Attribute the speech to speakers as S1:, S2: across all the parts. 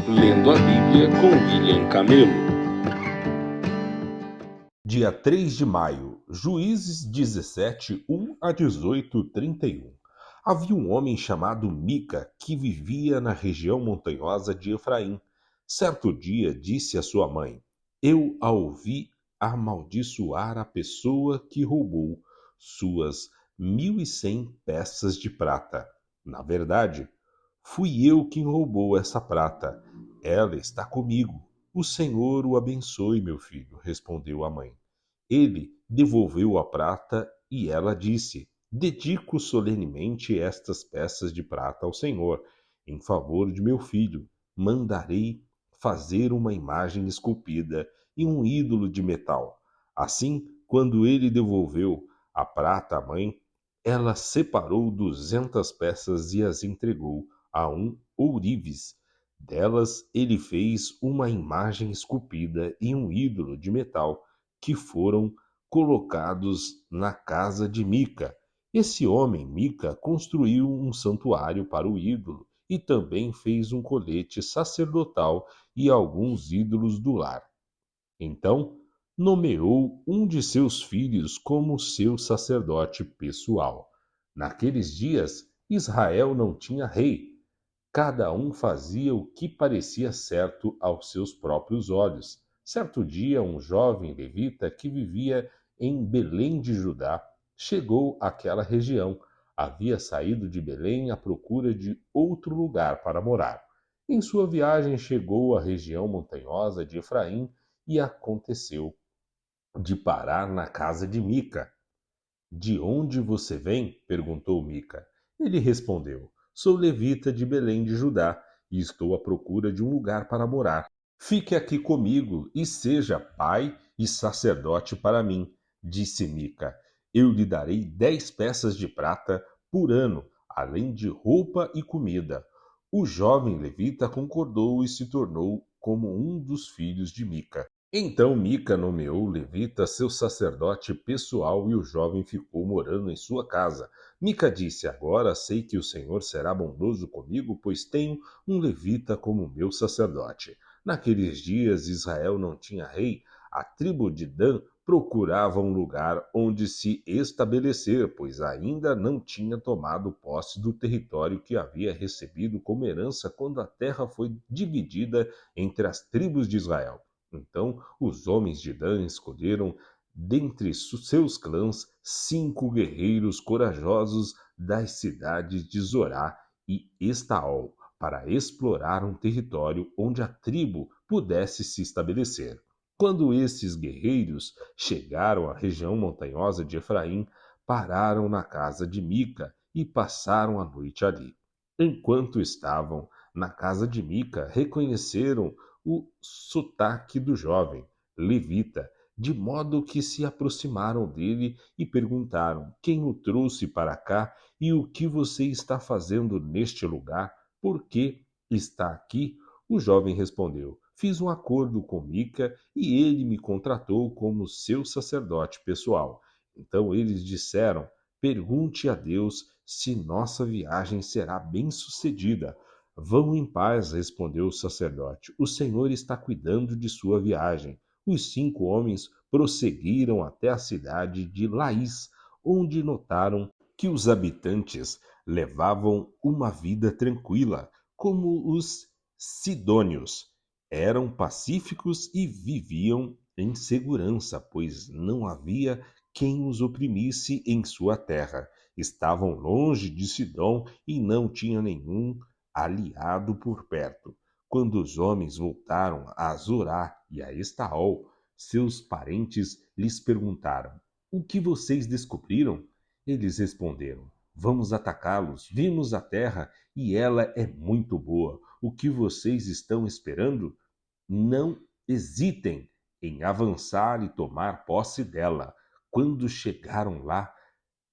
S1: Lendo a Bíblia com William Camelo.
S2: Dia 3 de maio, Juízes 17, 1 a 18, 31. Havia um homem chamado Mica que vivia na região montanhosa de Efraim. Certo dia disse à sua mãe: Eu a ouvi amaldiçoar a pessoa que roubou suas 1.100 peças de prata. Na verdade, fui eu quem roubou essa prata. Ela está comigo. O Senhor o abençoe, meu filho, respondeu a mãe. Ele devolveu a prata e ela disse: Dedico solenemente estas peças de prata ao Senhor, em favor de meu filho. Mandarei fazer uma imagem esculpida e um ídolo de metal. Assim, quando ele devolveu a prata à mãe, ela separou 200 peças e as entregou a um ourives. Delas ele fez uma imagem esculpida e um ídolo de metal que foram colocados na casa de Mica. Esse homem, Mica, construiu um santuário para o ídolo e também fez um colete sacerdotal e alguns ídolos do lar. Então, nomeou um de seus filhos como seu sacerdote pessoal. Naqueles dias, Israel não tinha rei. Cada um fazia o que parecia certo aos seus próprios olhos. Certo dia, um jovem levita que vivia em Belém de Judá chegou àquela região. Havia saído de Belém à procura de outro lugar para morar. Em sua viagem, chegou à região montanhosa de Efraim e aconteceu de parar na casa de Mica. De onde você vem? Perguntou Mica. Ele respondeu: Sou levita de Belém de Judá e estou à procura de um lugar para morar. Fique aqui comigo e seja pai e sacerdote para mim, disse Mica. Eu lhe darei 10 peças de prata por ano, além de roupa e comida. O jovem levita concordou e se tornou como um dos filhos de Mica. Então Mica nomeou o levita seu sacerdote pessoal e o jovem ficou morando em sua casa. Mica disse: Agora sei que o Senhor será bondoso comigo, pois tenho um levita como meu sacerdote. Naqueles dias Israel não tinha rei. A tribo de Dan procurava um lugar onde se estabelecer, pois ainda não tinha tomado posse do território que havia recebido como herança quando a terra foi dividida entre as tribos de Israel. Então os homens de Dan escolheram dentre seus clãs 5 guerreiros corajosos das cidades de Zorá e Estaol para explorar um território onde a tribo pudesse se estabelecer. Quando esses guerreiros chegaram à região montanhosa de Efraim, pararam na casa de Mica e passaram a noite ali. Enquanto estavam na casa de Mica, reconheceram o sotaque do jovem levita, de modo que se aproximaram dele e perguntaram: Quem o trouxe para cá e o que você está fazendo neste lugar? Por que está aqui? O jovem respondeu: Fiz um acordo com Mica e ele me contratou como seu sacerdote pessoal. Então eles disseram: Pergunte a Deus se nossa viagem será bem-sucedida. Vão em paz, respondeu o sacerdote. O Senhor está cuidando de sua viagem. Os 5 homens prosseguiram até a cidade de Laís, onde notaram que os habitantes levavam uma vida tranquila, como os sidônios. Eram pacíficos e viviam em segurança, pois não havia quem os oprimisse em sua terra. Estavam longe de Sidom e não tinha nenhum aliado por perto. Quando os homens voltaram a Zorá e a Estaol, seus parentes lhes perguntaram: O que vocês descobriram? Eles responderam: Vamos atacá-los. Vimos a terra e ela é muito boa. O que vocês estão esperando? Não hesitem em avançar e tomar posse dela. Quando chegaram lá,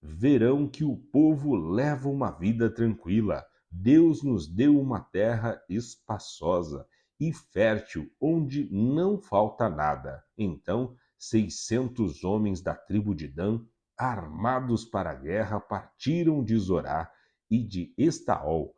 S2: verão que o povo leva uma vida tranquila. Deus nos deu uma terra espaçosa e fértil, onde não falta nada. Então, 600 homens da tribo de Dan, armados para a guerra, partiram de Zorá e de Estaol.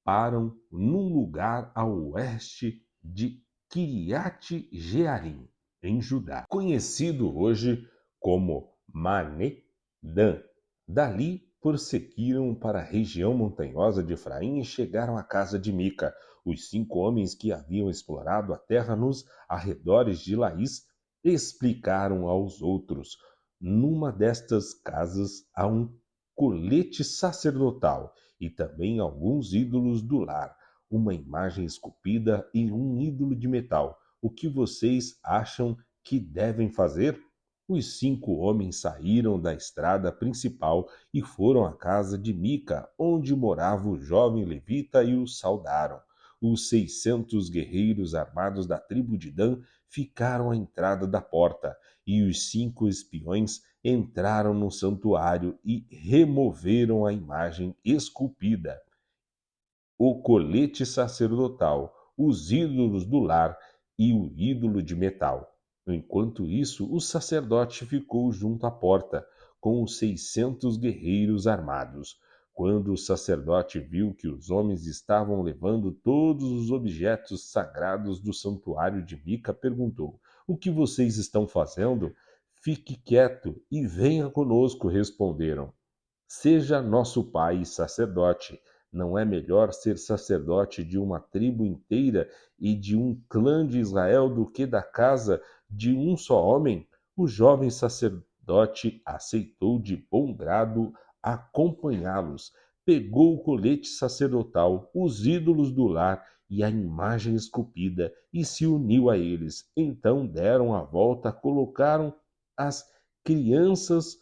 S2: param num lugar a oeste de Kiriat Jearim, em Judá, conhecido hoje como Mané-Dan. Dali prosseguiram para a região montanhosa de Efraim e chegaram à casa de Mica. Os 5 homens que haviam explorado a terra nos arredores de Laís explicaram aos outros: numa destas casas há um colete sacerdotal e também alguns ídolos do lar, uma imagem esculpida e um ídolo de metal. O que vocês acham que devem fazer? Os 5 homens saíram da estrada principal e foram à casa de Mica, onde morava o jovem levita, e o saudaram. Os 600 guerreiros armados da tribo de Dan ficaram à entrada da porta, e os 5 espiões entraram no santuário e removeram a imagem esculpida, o colete sacerdotal, os ídolos do lar e o ídolo de metal. Enquanto isso, o sacerdote ficou junto à porta, com os 600 guerreiros armados. Quando o sacerdote viu que os homens estavam levando todos os objetos sagrados do santuário de Mica, perguntou: o que vocês estão fazendo? Fique quieto e venha conosco, responderam. Seja nosso pai e sacerdote. Não é melhor ser sacerdote de uma tribo inteira e de um clã de Israel do que da casa de um só homem? O jovem sacerdote aceitou de bom grado acompanhá-los. Pegou o colete sacerdotal, os ídolos do lar e a imagem esculpida e se uniu a eles. Então deram a volta, colocaram as crianças,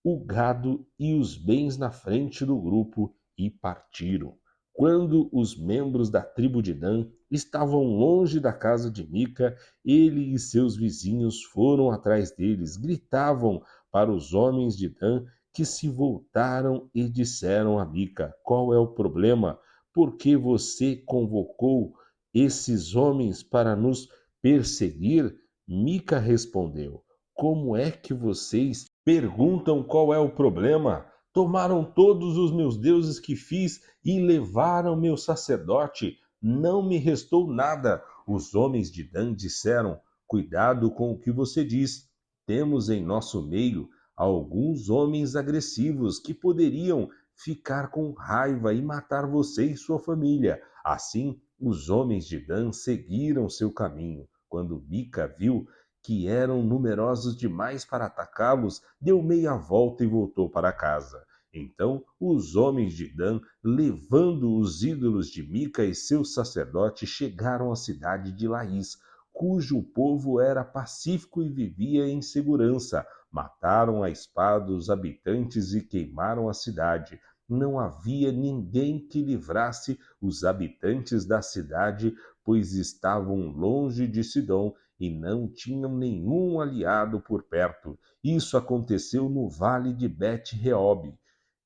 S2: o gado e os bens na frente do grupo e partiram. Quando os membros da tribo de Dan estavam longe da casa de Mica, ele e seus vizinhos foram atrás deles, gritavam para os homens de Dan, que se voltaram e disseram a Mica: qual é o problema? Por que você convocou esses homens para nos perseguir? Mica respondeu: como é que vocês perguntam qual é o problema? Tomaram todos os meus deuses que fiz e levaram meu sacerdote. Não me restou nada. Os homens de Dan disseram: cuidado com o que você diz. Temos em nosso meio alguns homens agressivos que poderiam ficar com raiva e matar você e sua família. Assim, os homens de Dan seguiram seu caminho. Quando Mica viu que eram numerosos demais para atacá-los, deu meia volta e voltou para casa. Então os homens de Dan, levando os ídolos de Mica e seu sacerdote, chegaram à cidade de Laís, cujo povo era pacífico e vivia em segurança. Mataram a espada os habitantes e queimaram a cidade. Não havia ninguém que livrasse os habitantes da cidade, pois estavam longe de Sidom e não tinham nenhum aliado por perto. Isso aconteceu no vale de Bet-Reob.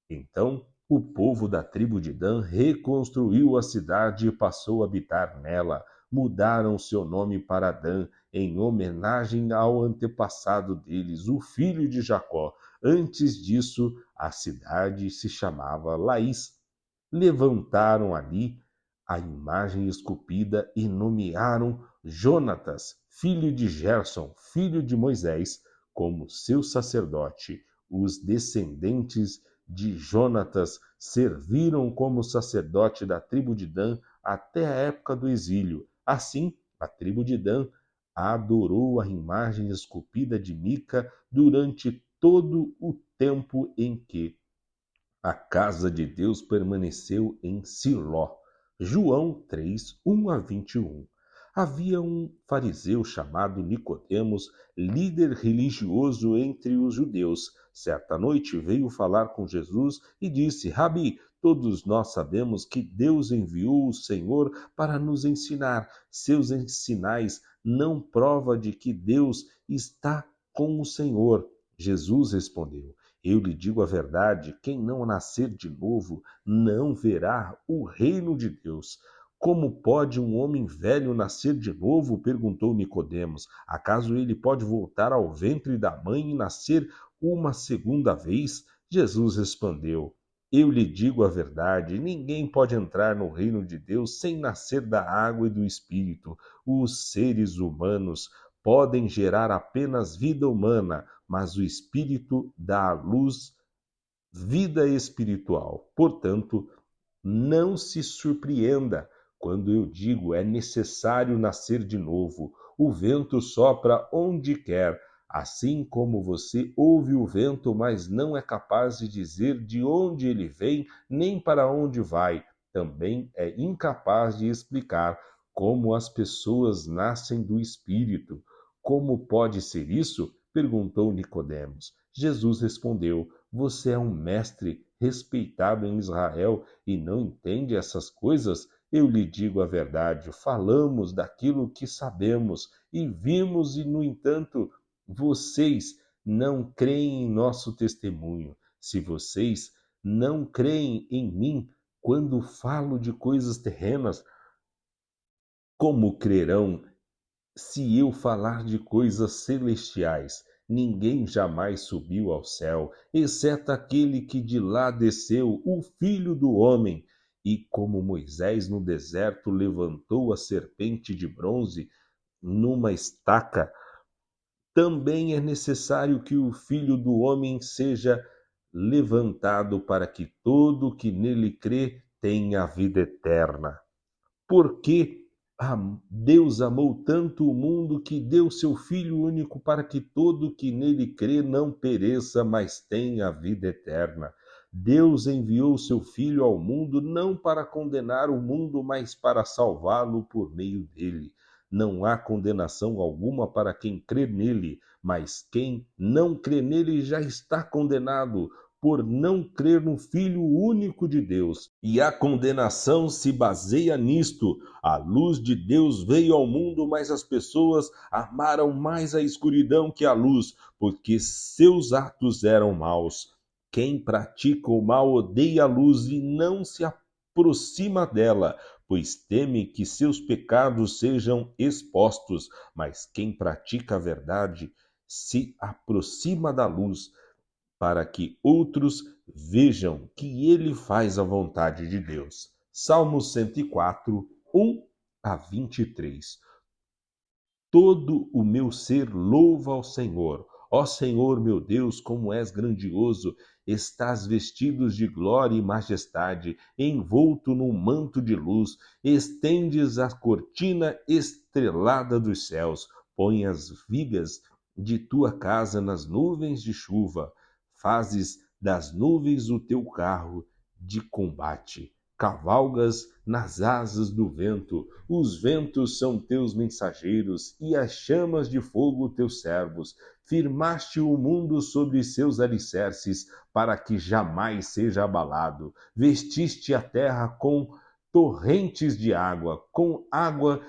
S2: Então o povo da tribo de Dan reconstruiu a cidade e passou a habitar nela. Mudaram seu nome para Dan, em homenagem ao antepassado deles, o filho de Jacó. Antes disso, a cidade se chamava Laís. Levantaram ali a imagem esculpida e nomearam Jonatas, filho de Gerson, filho de Moisés, como seu sacerdote. Os descendentes de Jonatas serviram como sacerdote da tribo de Dan até a época do exílio. Assim, a tribo de Dan adorou a imagem esculpida de Mica durante todo o tempo em que a casa de Deus permaneceu em Siló. João 3, 1 a 21. Havia um fariseu chamado Nicodemos, líder religioso entre os judeus. Certa noite veio falar com Jesus e disse: Rabi, todos nós sabemos que Deus enviou o Senhor para nos ensinar. Seus sinais não prova de que Deus está com o Senhor. Jesus respondeu: eu lhe digo a verdade, quem não nascer de novo não verá o reino de Deus. Como pode um homem velho nascer de novo? Perguntou Nicodemos. Acaso ele pode voltar ao ventre da mãe e nascer uma segunda vez? Jesus respondeu: Eu lhe digo a verdade: ninguém pode entrar no reino de Deus sem nascer da água e do Espírito. Os seres humanos podem gerar apenas vida humana, mas o Espírito dá à luz vida espiritual. Portanto, não se surpreenda quando eu digo é necessário nascer de novo. O vento sopra onde quer, assim como você ouve o vento, mas não é capaz de dizer de onde ele vem nem para onde vai. Também é incapaz de explicar como as pessoas nascem do Espírito. Como pode ser isso? Perguntou Nicodemos. Jesus respondeu: Você é um mestre respeitado em Israel e não entende essas coisas? Eu lhe digo a verdade, falamos daquilo que sabemos e vimos, e, no entanto, vocês não creem em nosso testemunho. Se vocês não creem em mim quando falo de coisas terrenas, como crerão se eu falar de coisas celestiais? Ninguém jamais subiu ao céu, exceto aquele que de lá desceu, o Filho do Homem. E como Moisés no deserto levantou a serpente de bronze numa estaca, também é necessário que o Filho do Homem seja levantado para que todo que nele crê tenha a vida eterna. Porque Deus amou tanto o mundo que deu seu Filho único para que todo que nele crê não pereça, mas tenha a vida eterna. Deus enviou seu Filho ao mundo não para condenar o mundo, mas para salvá-lo por meio dele. Não há condenação alguma para quem crê nele, mas quem não crê nele já está condenado, por não crer no Filho único de Deus. E a condenação se baseia nisto: a luz de Deus veio ao mundo, mas as pessoas amaram mais a escuridão que a luz, porque seus atos eram maus. Quem pratica o mal odeia a luz e não se aproxima dela, pois teme que seus pecados sejam expostos. Mas quem pratica a verdade se aproxima da luz, para que outros vejam que ele faz a vontade de Deus. Salmo 104, 1-23. Todo o meu ser louva ao Senhor. Ó Senhor, meu Deus, como és grandioso! Estás vestido de glória e majestade, envolto num manto de luz, estendes a cortina estrelada dos céus, põe as vigas de tua casa nas nuvens de chuva, fazes das nuvens o teu carro de combate. Cavalgas nas asas do vento, os ventos são teus mensageiros, e as chamas de fogo teus servos. Firmaste o mundo sobre seus alicerces, para que jamais seja abalado. Vestiste a terra com torrentes de água, com água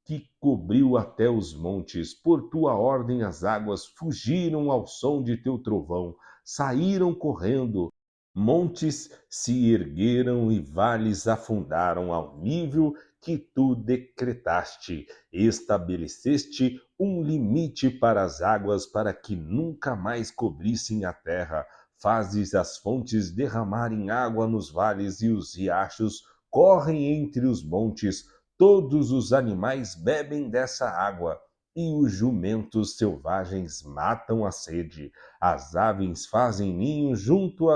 S2: que cobriu até os montes. Por tua ordem as águas fugiram ao som de teu trovão, saíram correndo. Montes se ergueram e vales afundaram ao nível que tu decretaste. Estabeleceste um limite para as águas, para que nunca mais cobrissem a terra. Fazes as fontes derramarem água nos vales, e os riachos correm entre os montes. Todos os animais bebem dessa água, e os jumentos selvagens matam a sede. As aves fazem ninho junto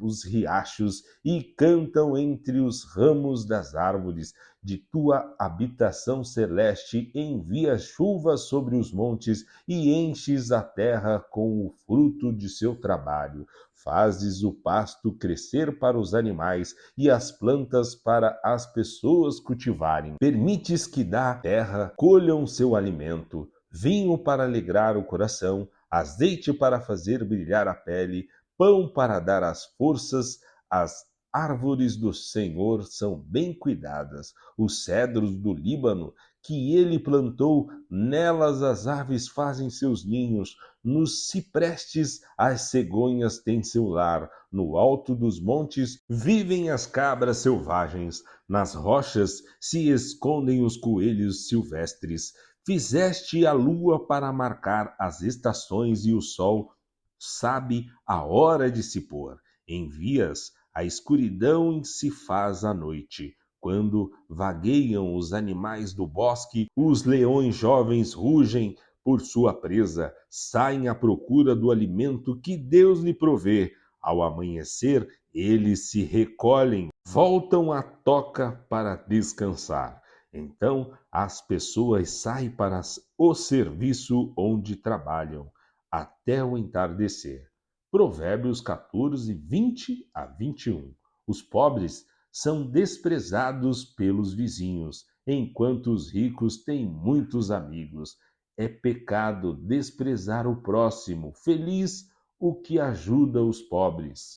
S2: os riachos e cantam entre os ramos das árvores. De tua habitação celeste envia chuva sobre os montes e enches a terra com o fruto de seu trabalho. Fazes o pasto crescer para os animais e as plantas para as pessoas cultivarem. Permites que da terra colham seu alimento, vinho para alegrar o coração, azeite para fazer brilhar a pele, pão para dar as forças. As árvores do Senhor são bem cuidadas, os cedros do Líbano que ele plantou, nelas as aves fazem seus ninhos, nos ciprestes as cegonhas têm seu lar, no alto dos montes vivem as cabras selvagens, nas rochas se escondem os coelhos silvestres. Fizeste a lua para marcar as estações, e o sol sabe a hora de se pôr. Envias A escuridão se faz à noite. Quando vagueiam os animais do bosque, os leões jovens rugem por sua presa, saem à procura do alimento que Deus lhe provê. Ao amanhecer, eles se recolhem, voltam à toca para descansar. Então, as pessoas saem para o serviço onde trabalham, até o entardecer. Provérbios 14, 20 a 21. Os pobres são desprezados pelos vizinhos, enquanto os ricos têm muitos amigos. É pecado desprezar o próximo. Feliz o que ajuda os pobres.